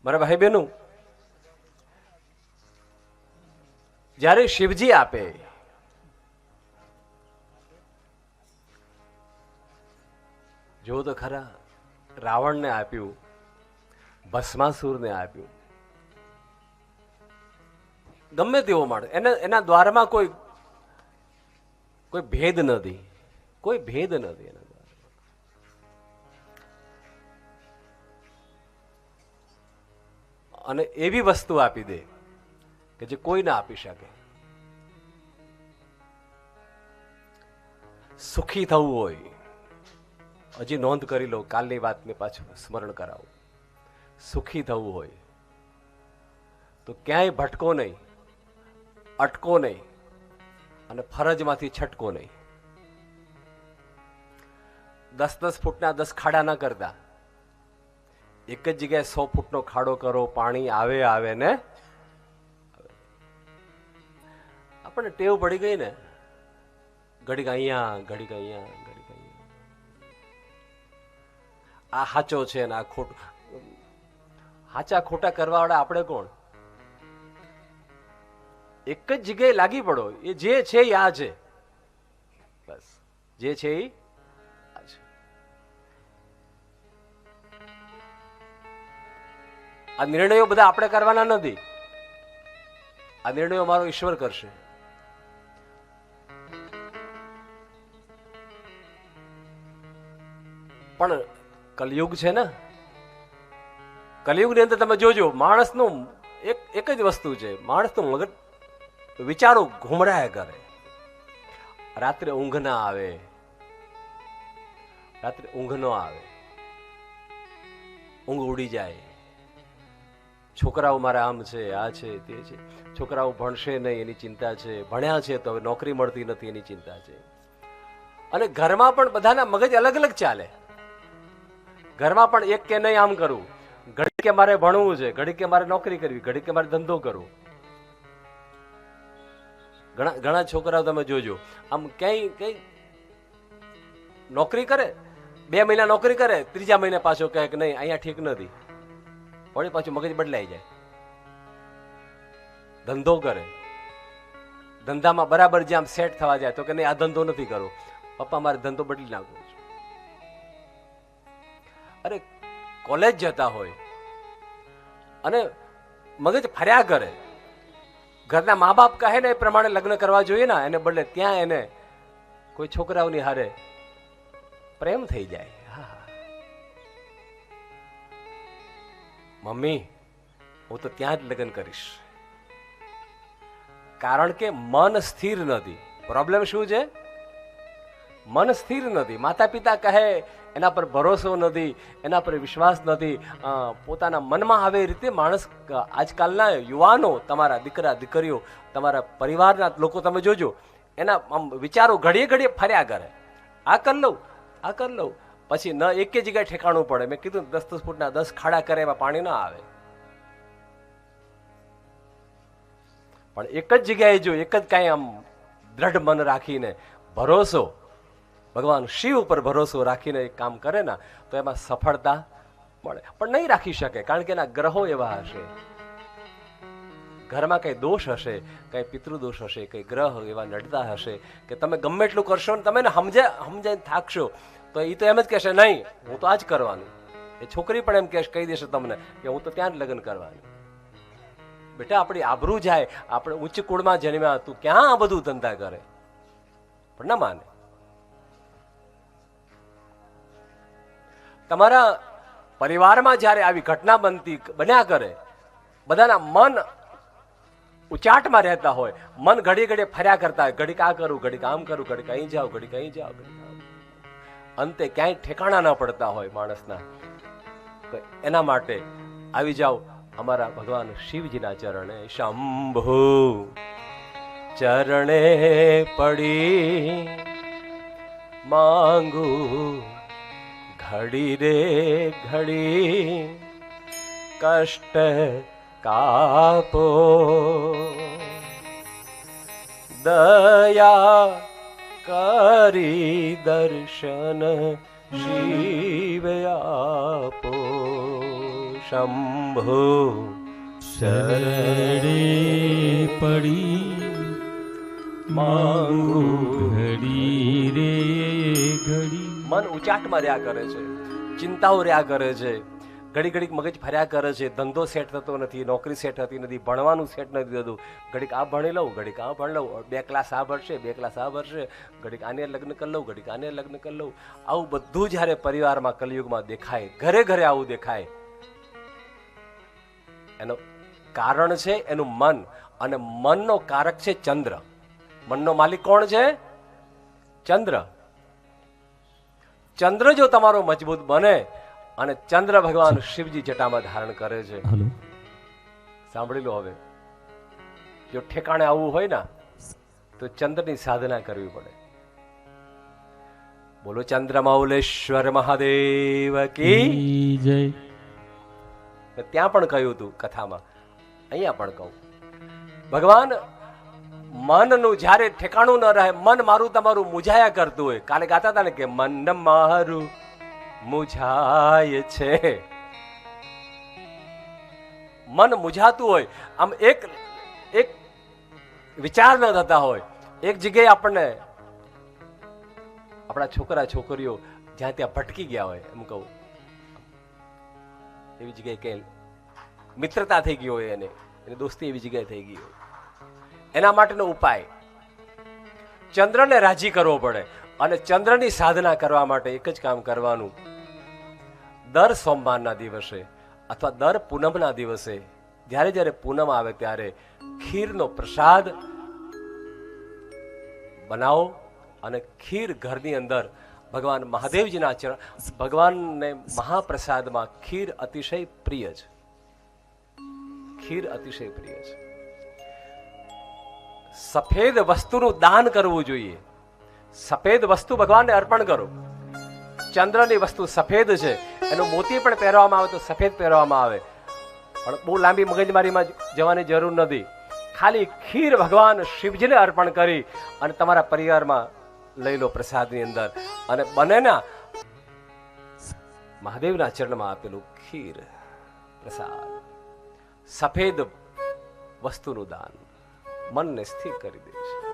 મારા ભાઈ બહેનો, જ્યારે શિવજી આપે, જો તો ખરા, રાવણને આપ્યું, ભસ્માસુરને આપ્યું, ગમે તેવો માણસ, એના દ્વારમાં કોઈ ભેદ નથી, કોઈ ભેદ નથી એના દ્વારમાં. અને એવી વસ્તુ આપી દે કે જે કોઈ ના આપી શકે. સુખી થવું હોય, હજી નોંધ કરી લો, કાલની વાત મેં પાછું સ્મરણ કરાવું. સુખી થવું હોય તો ક્યાંય ભટકો નહીં, અટકો નહીં, અને ફરજમાંથી છટકો નહીં. 10-10 ફૂટના 10 ખાડા ના કરતા, એક જ જગ્યાએ 100 ફૂટનો ખાડો કરો, પાણી આવે આવે ને. આપણને ટેવ પડી ગઈ ને, ઘડીક અહીંયા, ઘડીક અહીંયા, ઘડીક અહીંયા, આ સાચો છે ને આ ખોટું. સાચા ખોટા કરવા વાળા આપણે કોણ? એક જ જગ્યાએ લાગી પડો, એ જે છે એ આ છે, બસ જે છે એ આ છે. આ નિર્ણયો બધા આપણે કરવાના નથી, આ નિર્ણયો મારો ઈશ્વર કરશે. પણ કલયુગ છે ને, કલયુગની અંદર તમે જોજો, માણસનું એક જ વસ્તુ છે, માણસનું મગજ વિચારો ઘુમરાયા કરે. રાત્રે ઊંઘ ના આવે, રાત્રે ઊંઘ ન આવે, ઊંઘ ઉડી જાય. છોકરાઓ મારા આમ છે, આ છે, તે છે. છોકરાઓ ભણશે નહીં એની ચિંતા છે, ભણ્યા છે તો હવે નોકરી મળતી નથી એની ચિંતા છે. અને ઘરમાં પણ બધાના મગજ અલગ અલગ ચાલે. ઘરમાં પણ એક કે નહીં આમ કરવું, ઘડી કે મારે ભણવું છે, ઘડી કે મારે નોકરી કરવી, ઘડી કે મારે ધંધો કરવો. ઘણા છોકરાઓ તમે જોજો, આમ ક્યાંય નોકરી કરે, 2 મહિના નોકરી કરે, 3જા મહિને પાછો કહે કે નહીં અહીંયા ઠીક નથી, વળી પાછું મગજ બદલાઈ જાય. ધંધો કરે, ધંધામાં બરાબર જે આમ સેટ થવા જાય તો કે નહીં આ ધંધો નથી કરવો, પપ્પા મારે ધંધો બદલી નાખવો છે. અરે કોલેજ જતા હોય અને મગજ ફર્યા કરે, ઘરના મા બાપ કહે ને એ પ્રમાણે લગ્ન કરવા જોઈએ ને, એને બદલે ત્યાં એને કોઈ છોકરાઓની હારે પ્રેમ થઈ જાય. મમ્મી હું તો ત્યાં જ લગ્ન કરીશ, કારણ કે મન સ્થિર નથી. પ્રોબ્લેમ શું છે? મન સ્થિર નથી. માતા પિતા કહે એના પર ભરોસો નથી, એના પર વિશ્વાસ નથી. પોતાના મનમાં આવે એ રીતે માણસ, આજકાલના યુવાનો, તમારા દીકરા દીકરીઓ, તમારા પરિવારના લોકો તમે જોજો, એના વિચારો ઘડીએ ઘડીએ ફર્યા કરે. આ કરી લઉં, આ કરી લઉં, પછી ન એક જગ્યાએ ઠેકાણું પડે. મેં કીધું 10-10 ફૂટના 10 ખાડા કરે, એમાં પાણી ના આવે. પણ એક જ જગ્યાએ જો એક જ કાંઈ આમ દ્રઢ મન રાખીને, ભરોસો ભગવાન શિવ ઉપર ભરોસો રાખીને એક કામ કરે ને, તો એમાં સફળતા મળે. પણ નહીં રાખી શકે, કારણ કે એના ગ્રહો એવા હશે, ઘરમાં કઈ દોષ હશે, કઈ પિતૃદોષ હશે, કઈ ગ્રહ એવા નડતા હશે કે તમે ગમે એટલું કરશો ને તમે સમજાઈને થાકશો તો એ તો એમ જ કહેશે નહીં હું તો આ જ કરવાનું. એ છોકરી પણ એમ કહી દેશે તમને કે હું તો ત્યાં જ લગ્ન કરવાનું. બેટા આપણી આબરૂ જાય, આપણે ઉચ્ચ કુળમાં જન્મ્યા, તું ક્યાં આ બધું ધંધા કરે? પણ ના માને. તમારા પરિવારમાં જ્યારે આવી ઘટના બન્યા કરે, બધાના મન ઉચાટમાં રહેતા હોય, મન ઘડી ઘડી ફર્યા કરતા હોય, ઘડીક આ કરું, ઘડીક આમ કરું, ઘડીક અહીં જાઓ, ઘડીક અહીં જાઓ, અંતે ક્યાંય ઠેકાણા ના પડતા હોય માણસના. એના માટે આવી જાઓ અમારા ભગવાન શિવજીના ચરણે. શંભુ ચરણે પડી માંગુ ઘડી રે ઘડી કષ્ટ કાપો, દયા કરી દર્શન શિવ આપો. શંભો શરણે પડી માંગુ ઘડી રે ઘડી. મન ઉચાટમાં રહ્યા કરે છે, ચિંતાઓ રહ્યા કરે છે, ઘડી ઘડીક મગજ ફર્યા કરે છે, ધંધો સેટ થતો નથી, નોકરી સેટ થતી નથી, ભણવાનું સેટ નથી થતું. ઘડીક આ ભણી લઉં, ઘડીક આ ભણી લઉં, 2 ક્લાસ આ ભરશે, 2 ક્લાસ આ ભરશે, ઘડીક આને લગ્ન કરી લઉં, ઘડીક આને લગ્ન કરી લઉં. આવું બધું જ્યારે પરિવારમાં કલયુગમાં દેખાય, ઘરે ઘરે આવું દેખાય, એનું કારણ છે એનું મન, અને મનનો કારક છે ચંદ્ર. મનનો માલિક કોણ છે? ચંદ્ર. ચંદ્ર જો તમારો મજબૂત બને, અને ચંદ્ર ભગવાન શિવજી જટામાં ધારણ કરે છે. હલો, સાંભળી લો. હવે જો ઠેકાણે આવવું હોય ને તો ચંદ્રની સાધના કરવી પડે. બોલો ચંદ્રમૌલેશ્વર મહાદેવ કી જય. ત્યાં પણ કહ્યું હતું કથામાં, અહીંયા પણ કહું. ભગવાન મનનું જ્યારે ઠેકાણું ન રહે, મન મારું તમારું મુજાયા કરતું હોય. કાલે ગાતા હતા ને કે મન મારું મુજાય છે. મન મુજાતું હોય, આમ એક એક વિચાર ન થતા હોય, એક જગ્યાએ આપણને આપણા છોકરા છોકરીઓ જ્યાં ત્યાં ભટકી ગયા હોય, એમ કહું, એવી જગ્યાએ કઈ મિત્રતા થઈ ગઈ હોય, એની દોસ્તી એવી જગ્યાએ થઈ ગઈ હોય, એના માટેનો ઉપાય ચંદ્રને રાજી કરવો પડે. અને ચંદ્રની સાધના કરવા માટે એક જ કામ કરવાનું. દર સોમવારના દિવસે અથવા દર પૂનમના દિવસે, જ્યારે જ્યારે પૂનમ આવે ત્યારે ખીરનો પ્રસાદ બનાવો, અને ખીર ઘરની અંદર ભગવાન મહાદેવજીના ચરણ, ભગવાનને મહાપ્રસાદમાં ખીર અતિશય પ્રિય છે. ખીર અતિશય પ્રિય છે. સફેદ વસ્તુનું દાન કરવું જોઈએ. સફેદ વસ્તુ ભગવાનને અર્પણ કરો. ચંદ્રની વસ્તુ સફેદ છે, એનો મોતી પણ પહેરવામાં આવે તો સફેદ પહેરવામાં આવે, પણ બહુ લાંબી મગજમારીમાં જવાની જરૂર નથી. ખાલી ખીર ભગવાન શિવજીને અર્પણ કરી અને તમારા પરિવારમાં લઈ લો પ્રસાદની અંદર, અને બંનેના મહાદેવના ચરણમાં આપેલું ખીર પ્રસાદ, સફેદ વસ્તુનું દાન મનને સ્થિર કરી દે છે.